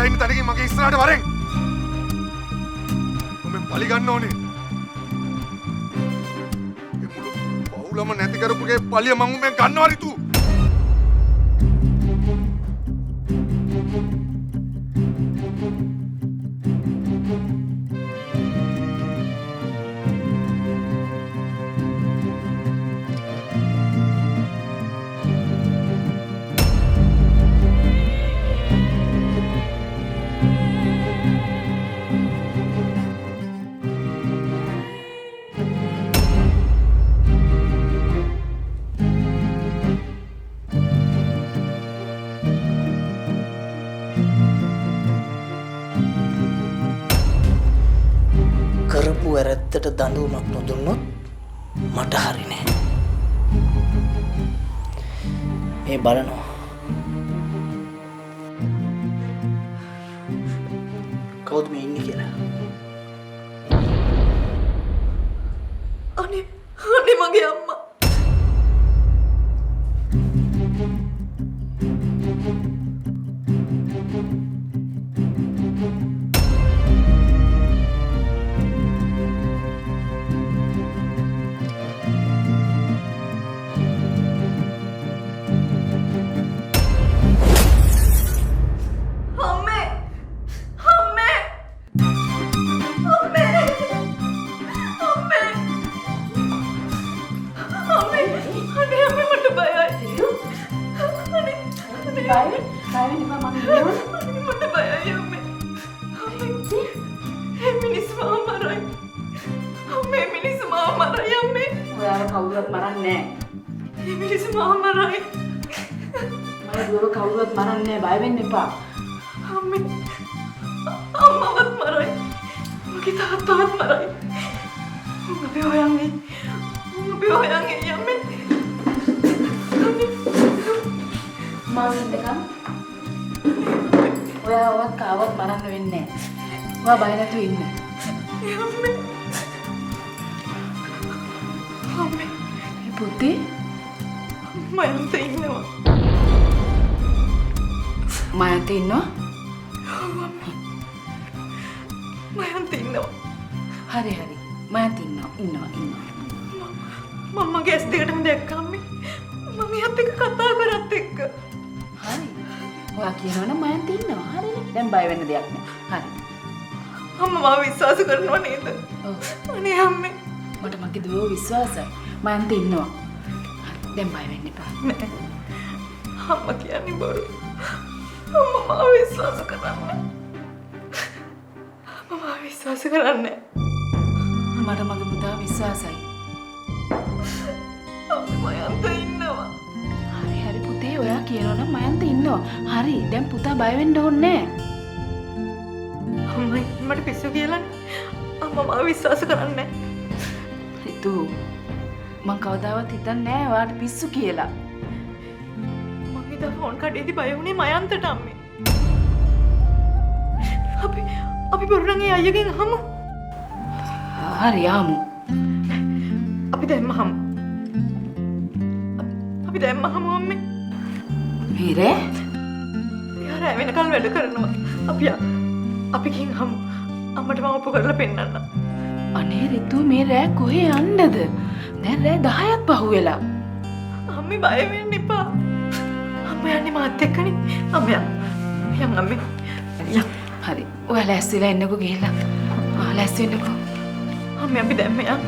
අයියා ඉන්න තැනකින් මගේ ඉස්සරහට වරෙන්. මම පලි ගන්න ඕනේ. ඒ මුළු පවුලම නැති කරපුගේ පලිය මම උඹෙන් ගන්නවා රිතු. කරපු වැරැද්දට දඬුවමක් නොදුන්නොත් මට හරිනේ. මේ බලනවා. කවුද මේ ඉන්නේ කියලා. අනේ මගේ අම්මා. කවුරුත් මරන්නේ නැහැ. මේ මිනිස්සු මාව මරයි. මම දුර කවුරුත් මරන්නේ නැහැ. බය වෙන්න එපා. අම්මේ. අම්මවත් මරයි. මගේ තාත්තවත් මරයි. අපි හොයන්නේ. යන්නේ. මම ඉන්නකම් ඔයාවත් කාවත් මරන්න වෙන්නේ නැහැ. ඔයා බය නැතුව ඉන්න. අම්මේ. පුතේ මයන්ත ඉන්නවා. මයන්ත ඉන්නවා? මයන්ත ඉන්නවා. හරි. මයන්ත ඉන්නවා. මම මගේ ඇස් දෙකටම දැක්කා අම්මේ. මම එයාත් එක්ක කතා කරත් එක්ක. හරි. ඔයා කියනවනම් මයන්ත ඉන්නවා. හරිනේ. දැන් බය වෙන්න දෙයක් නැහැ. හරි. අම්මා මාව විශ්වාස කරනවා නේද? ඔව්. අනේ අම්මේ. මට මගේ දුව විශ්වාසයි. මයන්ත ඉන්නවා. දැන් බය වෙන්න එපා. නෑ. අම්මා කියන්නේ බොරු. අම්මා මාව විශ්වාස කරන්නේ. අම්මා මාව විශ්වාස කරන්නේ. මට මගේ පුතා විශ්වාසයි. අම්මා මයන්ත ඉන්නවා. හරි පුතේ ඔයා කියනවනම් මයන්ත ඉන්නවා. හරි. දැන් පුතා බය වෙන්න ඕනේ නැහැ. අම්මයි මට පිස්සු කියලානේ. අම්මා මාව විශ්වාස කරන්නේ. රිතු මං කවදාවත් හිතන්නේ නැහැ ඔයාට පිස්සු කියලා. මම ඉතින් ෆෝන් කඩේදී බය වුණේ මයන්තට අම්මේ. අපි බොරුනම් ඒ අයියගෙන් අහමු. හරි ආමු. අපි දැම්ම අහමු අම්මේ. මීරේ එයා රැ වෙනකල් වැඩ කරනවා. අපි ගිහින් අහමු. අම්මට මම ඔප්පු කරලා පෙන්නන්න. අනේ රිතු මේ රෑ කොහේ යන්නද? දැන් රෑ 10ක් පහුවෙලා. අම්මේ බය වෙන්න එපා. අම්මා යන්නේ මාත් එක්කනේ. අම්මා යන්න අම්මේ. හරි. ඔයා ලෑස්තිලා එන්නකෝ ගිහිල්ලා. ලෑස්ති වෙන්නකෝ. අම්මේ අපි දැම්ම යන්න.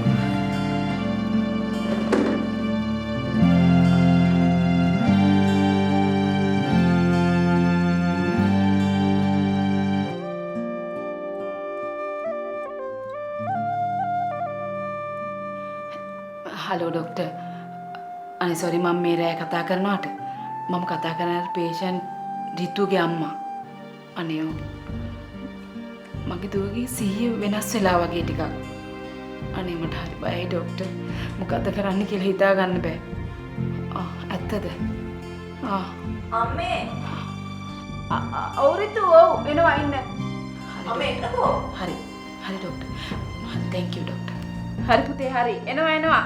Hello doctor. අනේ සෝරි මම මේ රෑ කතා කරනවාට. මම කතා කරන පේෂන්ට් රිතුගේ අම්මා. අනේ මගේ දුවගේ සිහිය වෙනස් වෙලා වගේ ටිකක්. අනේ මට හරි බයයි ඩොක්ටර්. මොකද කරන්න කියලා හිතා ගන්න බෑ. ඇත්තද? අම්මේ. ඔව් රිතු ඔව් එනවා ඉන්න. අම්මේ එන්නකෝ. හරි ඩොක්ටර්. thank you doctor. හරි පුතේ හරි එනවා.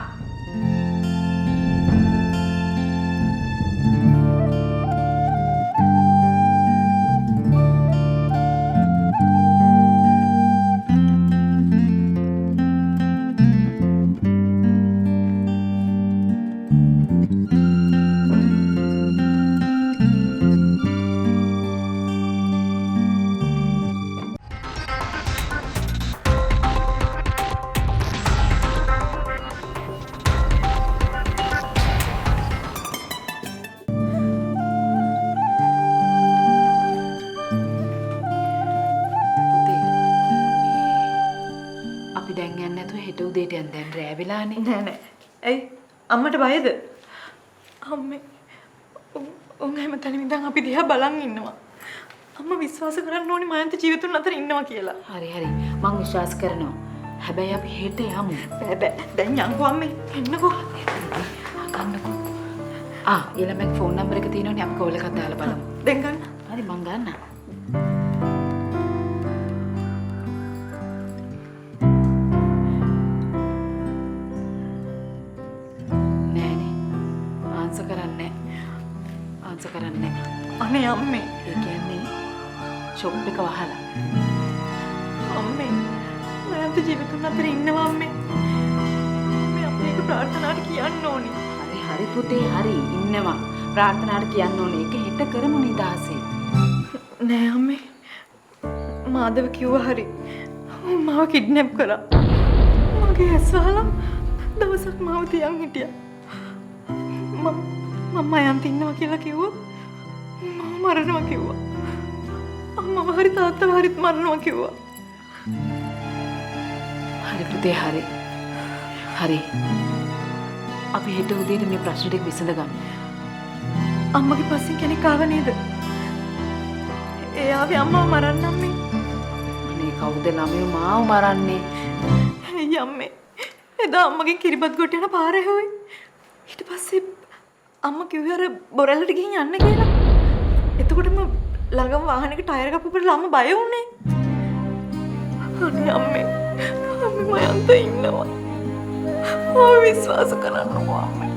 වෙලානේ. නෑ නෑ. ඇයි අම්මට බයද? අම්මේ උන් හැමතැනම ඉඳන් අපි දිහා බලන් ඉන්නවා. අම්මා විශ්වාස කරන්න ඕනි මයන්ත ජීවිතුන් අතර ඉන්නවා කියලා. හරි හරි මං විශ්වාස කරනවා. හැබැයි අපි හෙට යමු. බෑ බෑ දැන් යන්කෝ අම්මේ එන්නකෝ. ගන්නකෝ. ඊළඟට ෆෝන් නම්බර් එක තියෙනවනේ අපි කෝල් එකක් දාලා බලමු. දැන් ගන්න. හරි මං ගන්නම්. නෑනේ. ආන්සර් කරන්නේ නැහැ. අනේ අම්මේ. ඒ කියන්නේ ෂොප් එක වහලා. අම්මේ මයන්ත ජීවිතුන් අතර ඉන්නවා අම්මේ. මේ අපි ඒක ප්‍රාර්ථනාට කියන්න ඕනි. හරි පුතේ හරි ඉන්නවා. ප්‍රාර්ථනාට කියන්න ඕනේ. ඒක හෙට කරමු නිදාසේ. නෑ අම්මේ. මාදව කිව්වා හරි. මාව කිඩ්නැප් කරා. මගේ ඇස් වහලා දවසක් මාව තියන් හිටියා. මම යන්ත ඉන්නවා කියලා කිව්වා. මම මරනවා කිව්වා. අම්මව හරි තාත්තව හරිත් මරනවා කිව්වා. හරි පුතේ හරි. හරි. අපි හෙට උදේට මේ ප්‍රශ්න ටික විසඳගමු. අම්මගේ පස්සෙන් කෙනෙක් ආව නේද? එයාගේ අම්මව මරන්න අම්මේ. අනේ කවුද ළමයෝ මාව මරන්නේ? ඇයි අම්මේ? එදා අම්මගෙන් කිරිබත් ගොට යන පාරේ හොයි. ඊට පස්සේ අම්මා කිව්වේ අර බොරැල්ලට ගිහින් යන්න කියලා. එතකොටම ළඟම වාහනයක ටයර් එක කපපුවට ළම බය වුණේ. අනේ අම්මේ. අම්මේ මයන්ත ඉන්නවා. ඔය විශ්වාස කරන්නකෝ අම්මේ.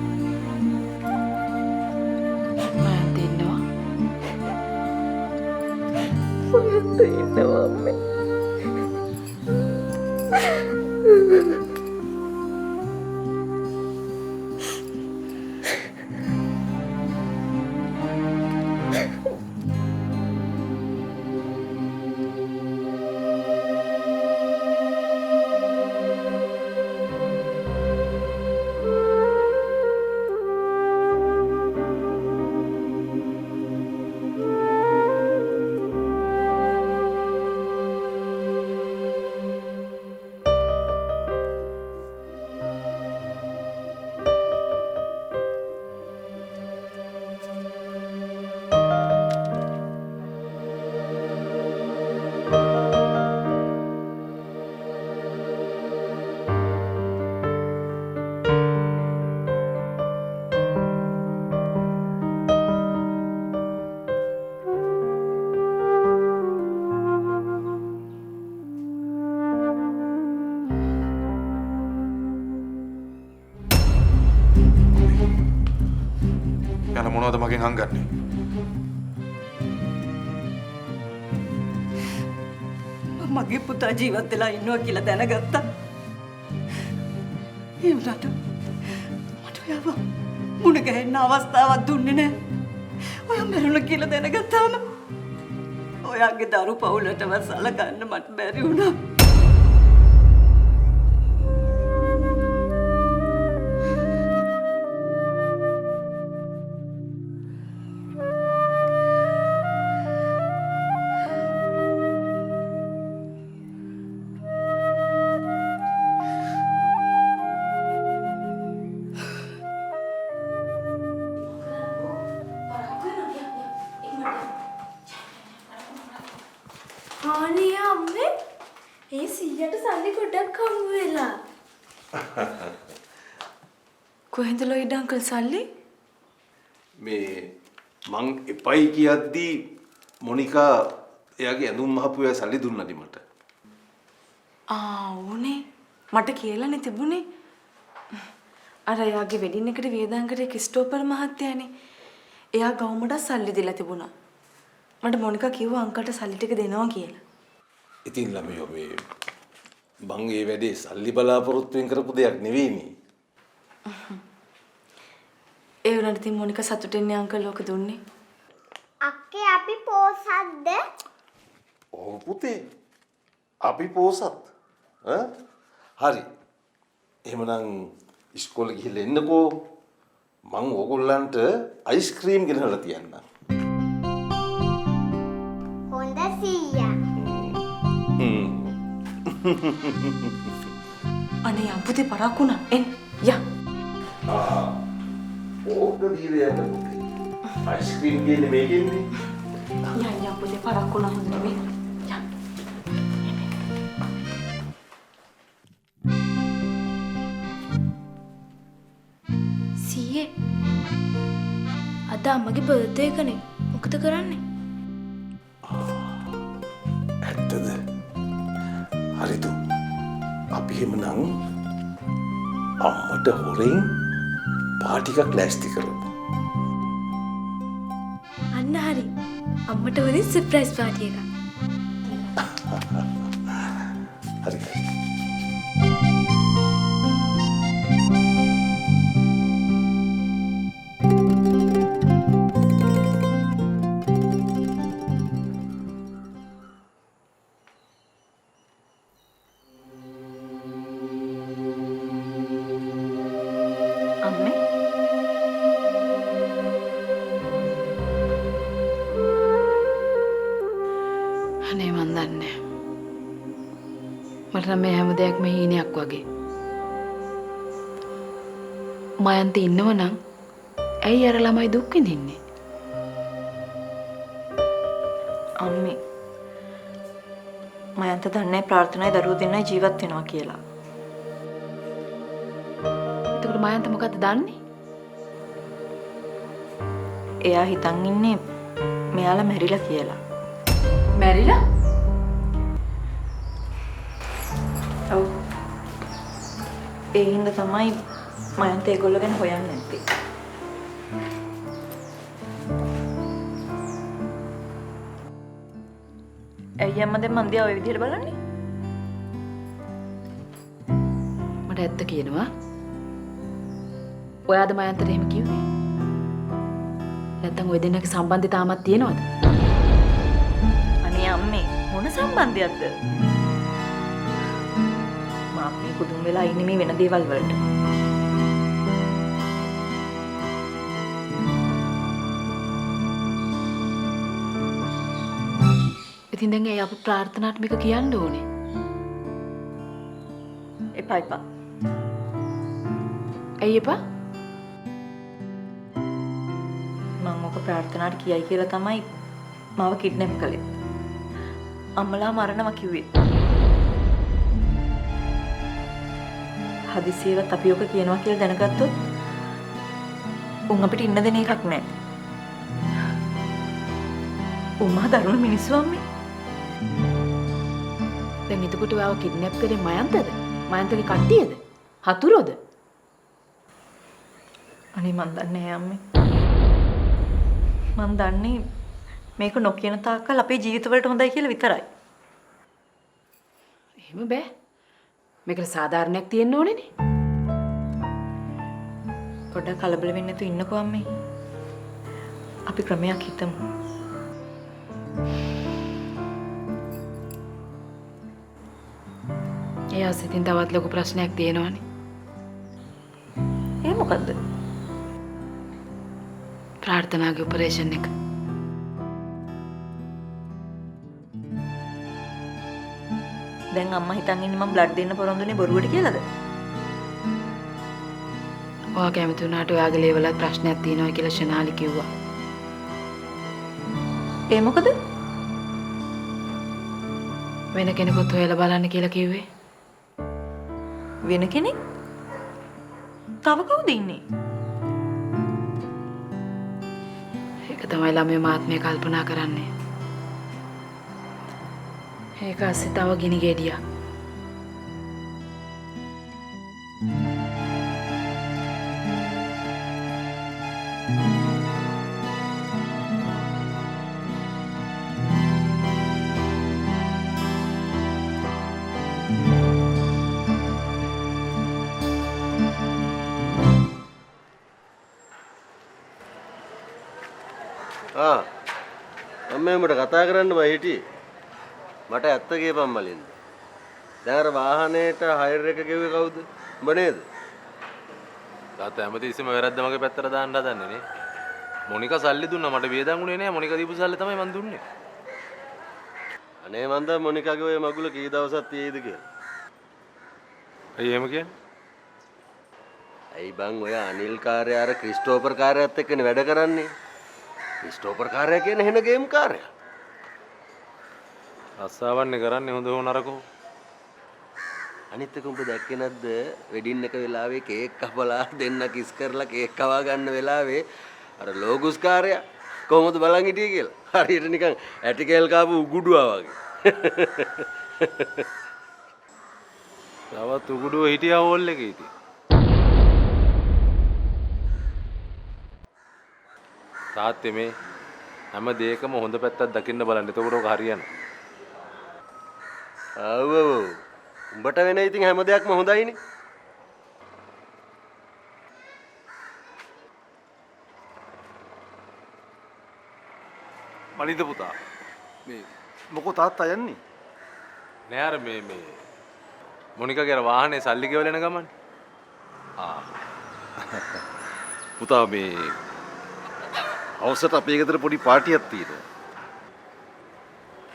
මයන්ත ඉන්නවා. මයන්ත ඉන්නවා අම්මේ. යන මොනවද මගෙන් හංගන්නේ? මගේ පුතා ජීවත් වෙලා ඉන්නවා කියලා දැනගත්තා. ඒ වුණාට මට ඔයාව මුණ ගැහෙන්න අවස්ථාවක් දුන්නේ නැහැ. ඔයා මැරුණා කියලා දැනගත්තාම ඔයාගේ දරු පවුලටව සලකන්න මට බැරි වුණා. අනේ අම්මේ ඒ 100ට සල්ලි ගොඩක් හම්බ වෙලා. කොහෙන්ද ලොයිඩ් අංකල් සල්ලි? මේ මං එපයි කියද්දී මොනිකා එයාගේ ඇඳුම් මහපු එයා සල්ලි දුන්නද මට. උනේ මට කියලානේ තිබුණේ. අර එයාගේ වෙඩින් එකට වේදාං කරේ ක්‍රිස්ටෝපර් මහත්තයානේ. එයා ගවුමට සල්ලි දීලා තිබුණා. මට මොනිකා කිව්වා අංකල්ට සල්ලි ටික දෙනවා කියලා. ඉතින් ළමයෝ මේ මං ඒ වැඩේ සල්ලි බලාපොරොත්තුෙන් කරපු දෙයක් නෙවෙයිනේ. ඒ වුණාට ඉතින් මොනිකා සතුටින් අංකල් ලෝක දුන්නේ. අක්කේ අපි පෝසත්ද? ඔව් පුතේ. අපි පෝසත්. හරි. එහෙමනම් ඉස්කෝලේ ගිහලා එන්නකෝ. මං ඕගොල්ලන්ට අයිස්ක්‍රීම් ගෙනහලා තියන්නම්. අනේ අම්පුතේ පරක්කුණා එන්න යා ඕක දීලා යන්න පුතේ. අයිස්ක්‍රීම් ගේන්නේ මේකෙන්නේ. යා අම්පුතේ පරක්කුණා හොඳට මේ යා සීයේ අද අම්මගේ බර්ත්ඩේ එකනේ. මොකද කරන්නේ? ඇත්තද? හරිද? අපි එහෙමනම් අම්මට හොරෙන් පාටි එකක් ලෑස්ති කරමු. අන්න හරි. අම්මට වලින් සර්ප්‍රයිස් පාටි එකක්. හරි. අම්මේ අනේ මන් දන්නේ මට නම් මේ හැම දෙයක්ම හීනයක් වගේ. මයන්ති ඉන්නවනම් ඇයි අර ළමයි දුක් විඳින්නේ? අම්මේ මයන්ත දන්නේ ප්‍රාර්ථනායි දරුවෝ දෙන්නයි ජීවත් වෙනවා කියලා. එතකොට මයන්ත මොකද්ද දන්නේ? එයා හිතන් ඉන්නේ මෙයාලා මැරිලා කියලා. මැරිලා? ඔව්. ඒ හින්දා තමයි මයන්ත ඒගොල්ලෝ ගැන හොයන්නේ නැත්තේ. ඇයි අම්මා දැන් මන් දිහා ඔය විදිහට බලන්නේ? මට ඇත්ත කියනවා. ඔයාද මයන්තට එහෙම කිව්වේ? නැත්තම් ඔය දෙන්නගේ සම්බන්ධය තාමත් තියෙනවද? අනේ අම්මේ මොන සම්බන්ධයක්ද? මා මේ පුදුම වෙලා ඉන්නේ මේ වෙන දේවල් වලට. ඉතින් දැන් ඒ අපි ප්‍රාර්ථනාට මේක කියන්න ඕනේ. එපා එපා. ඇයි එපා? මම ඔක ප්‍රාර්ථනාට කියයි කියලා තමයි මාව කිඩ්නැප් කළේ. අම්මලා මරනවා කිව්වේ. හදිසියෙවත් අපි ඔක කියනවා කියලා දැනගත්තොත් උන් අපිට ඉන්න දෙන එකක් නැහැ. උම්මා දරුණු මිනිස්සු අම්මේ. දැන් එතකොට ඔයාව කිඩ්නැප් කරේ මයන්තද? මයන්තගේ කට්ටියද? හතුරෝද? අනේ මන් දන්නේ නැහැ අම්මේ. මන් දන්නේ මේක නොකියන තාක්කල් අපේ ජීවිතවලට හොඳයි කියලා විතරයි. එහෙම බෑ. මේකට සාධාරණයක් තියෙන්න ඕනේනේ. පොඩ්ඩක් කලබල වෙන්න නැතුව ඉන්නකෝ අම්මේ. අපි ක්‍රමයක් හිතමු. එයා සිතින් තවත් ලොකු ප්‍රශ්නයක් තියෙනවනේ. ඒ මොකද්ද? ප්‍රාර්ථනාගේ ඔපරේෂන් එක. දැන් අම්මා හිතන් ඉන්නේ මම බ්ලඩ් දෙන්න පොරොන්දුනේ බොරුවට කියලාද? ඔයා කැමති වුණාට ඔයාගේ ලේවලත් ප්‍රශ්නයක් තියෙනවා කියලා ශනාලි කිව්වා. ඒ මොකද? වෙන කෙනෙකුත් හොයලා බලන්න කියලා කිව්වේ. වෙන කෙනෙක්? තව කවුද ඉන්නේ? ඒක තමයි ළමයේ මාත්මය කල්පනා කරන්නේ. ඒක ඇස්සේ තව ගිනි ගෙඩියක්. මම උඹට කතා කරන්න බෑ හිටියේ. මට ඇත්ත කියපන් මලින්ද. දැන් අර වාහනේට හයර් එක ගෙව්වේ කවුද? උඹ නේද? තාත්තා හැමතිස්සෙම වැරද්ද මගේ පැත්තට දාන්න හදන්නේ නේ. මොනිකා සල්ලි දුන්නා මට වේදන් උනේ නෑ. මොනිකා දීපු සල්ලි තමයි මං දුන්නේ. අනේ මන්ද මොනිකාගේ ඔය මගුල කී දවසක් තියෙයිද කියලා. ඇයි එහෙම කියන්නේ? ඇයි බං ඔය අනිල් කාර්යය අර ක්‍රිස්ටෝපර් කාර්යයත් එක්කනේ වැඩ කරන්නේ. ක්‍රිස්ටෝපර් කාර්යය කියන්නේ හෙන ගේම් කාර්යය. රස්සාවන්නේ කරන්නේ හොඳ හෝ නරකෝ. අනිත් එක උඹ දැක්කේ නැද්ද වෙඩින් එක වෙලාවේ කේක් කපලා දෙන්න කිස් කරලා කේක් කවා ගන්න වෙලාවේ අර ලෝගුස් කාර්යය කොහොමද බලන් හිටියේ කියලා. හරියට නිකන් ඇටිකේල් කාපු උගුඩුවා වගේ. තවත් උගුඩුව හිටියා හෝල් එකේ ඉතින්. තාත්තේ මේ හැම දෙයකම හොඳ පැත්තක් දකින්න බලන්න. එතකොට ඔක හරියනවා. ආව් උඹට වෙන ඉතින් හැම දෙයක්ම හොඳයිනේ. මනින්ද පුතා මේ මොකෝ තාත්තා යන්නේ? නෑ අර මේ මොනිකාගේ අර වාහනේ සල්ලි ගෙවල යන ගමන්. පුතා මේ අවසට අපේ ගෙදර පොඩි පාටියක් තියෙනවා.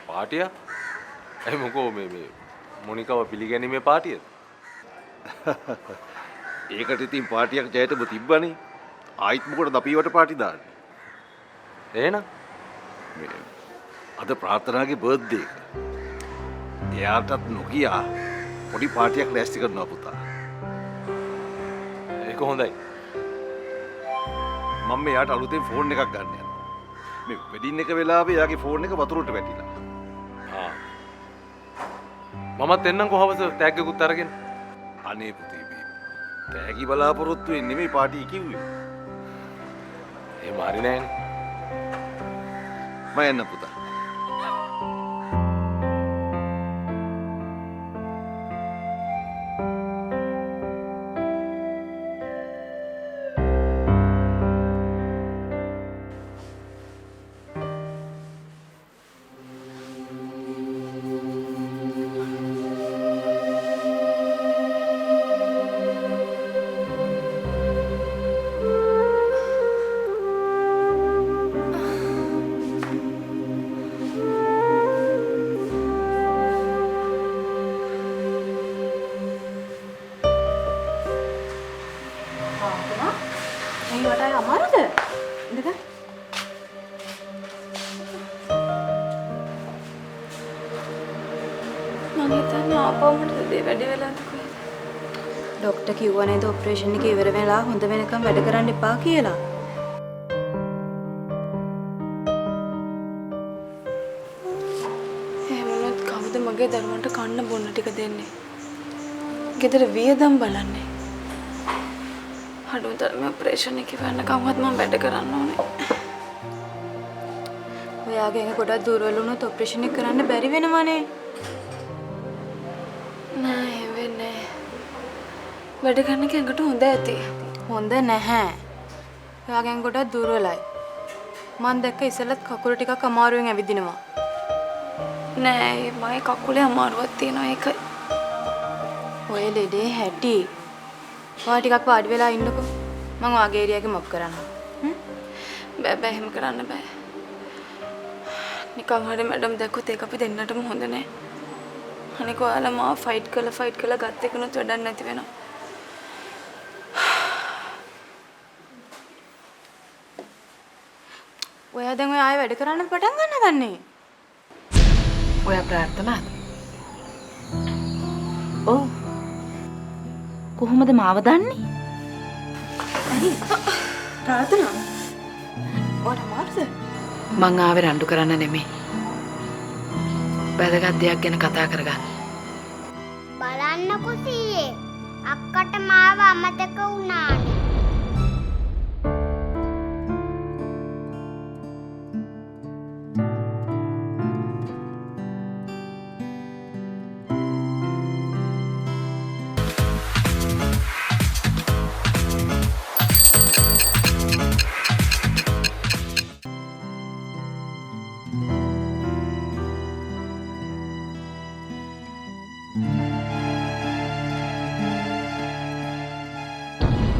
පාටියක්? ඒ මොකෝ මේ මොනිකාව පිළිගැනීමේ පාටියද? ඒකට ඉතින් පාටියක් ජයටම තිබ්බනේ. ආයිත් මොකටද අපි වට පාටි දාන්නේ? එහෙනම් මේ අද ප්‍රාර්ථනාගේ බර්ත්ඩේ එක. එයාටත් නොකියා පොඩි පාටියක් ලෑස්ති කරනවා පුතා. ඒක හොඳයි. මම එයාට අලුතෙන් ෆෝන් එකක් ගන්න යනවා. මේ වෙඩින් එක වෙලාවේ එයාගේ ෆෝන් එක වතුරට වැටිලා. මමත් එන්නම් කොහොමද තෑග්ගකුත් අරගෙන. අනේ පුතේ මේ තෑගි බලාපොරොත්තු වෙන්නේ නෙමෙයි පාටි කිව්වේ. එහෙම හරි නෑනේ. මම එන්න පුතා. ඇයි වටා අමාරුද? ඉඳගන්න. මම හිතන්නේ ආපහුමට දේ වැඩි වෙලාද කොහෙද? ડોක්ටර් කිව්වා නේද ඔපරේෂන් එක ඉවර වෙලා හොඳ වෙනකම් වැඩ කරන්න එපා කියලා. එහෙම වුණොත් කවුද මගේ දරුවන්ට කන්න බොන්න ටික දෙන්නේ? ගෙදර වියදම් බලන්නේ. අඩුතරම ඔපරේෂන් එක ඉවරනකම්වත් මම වැඩ කරන්න ඕනේ. ඔයාගේ එක ගොඩක් දුර්වල වුණොත් ඔපරේෂන් එක කරන්න බැරි වෙනවනේ. නෑ එහෙම වෙන්නේ නෑ. වැඩ කරන එක ඇඟට හොඳ ඇති. හොඳ නැහැ. ඔයාගෙන් ගොඩක් දුර්වලයි. මං දැක්ක ඉස්සෙල්ලත් කකුල ටිකක් අමාරුවෙන් ඇවිදිනවා. නෑ මගේ කකුලේ අමාරුවක් තියෙනවා ඒකයි. ඔය ලෙඩේ හැටි. ඔයා ටිකක් වාඩි වෙලා ඉන්නකෝ. මං ඔයාගේ ඒරියාගේ මොප් කරන්නම්. බෑ බෑ එහෙම කරන්න බෑ. නිකන් හරි මැඩම් දැක්කොත් ඒක අපි දෙන්නටම හොඳ නෑ. අනික ඔයාලා මාව ෆයිට් කළා ගත්ත එකනොත් වැඩක් නැති වෙනවා. ඔයා දැන් ඔය ආයෙ වැඩ කරන්න පටන් ගන්නවන්නේ. ඔයා ප්‍රාර්ථනාද? ඔව්. කොහොමද මාව දන්නේ? ප්‍රාර්ථනා. ඔයාට මාර්ද? මං ආවේ රණ්ඩු කරන්න නෙමෙයි. වැදගත් දෙයක් ගැන කතා කරගන්න. බලන්නකෝ සීයේ අක්කට මාව අමතක වුණානේ.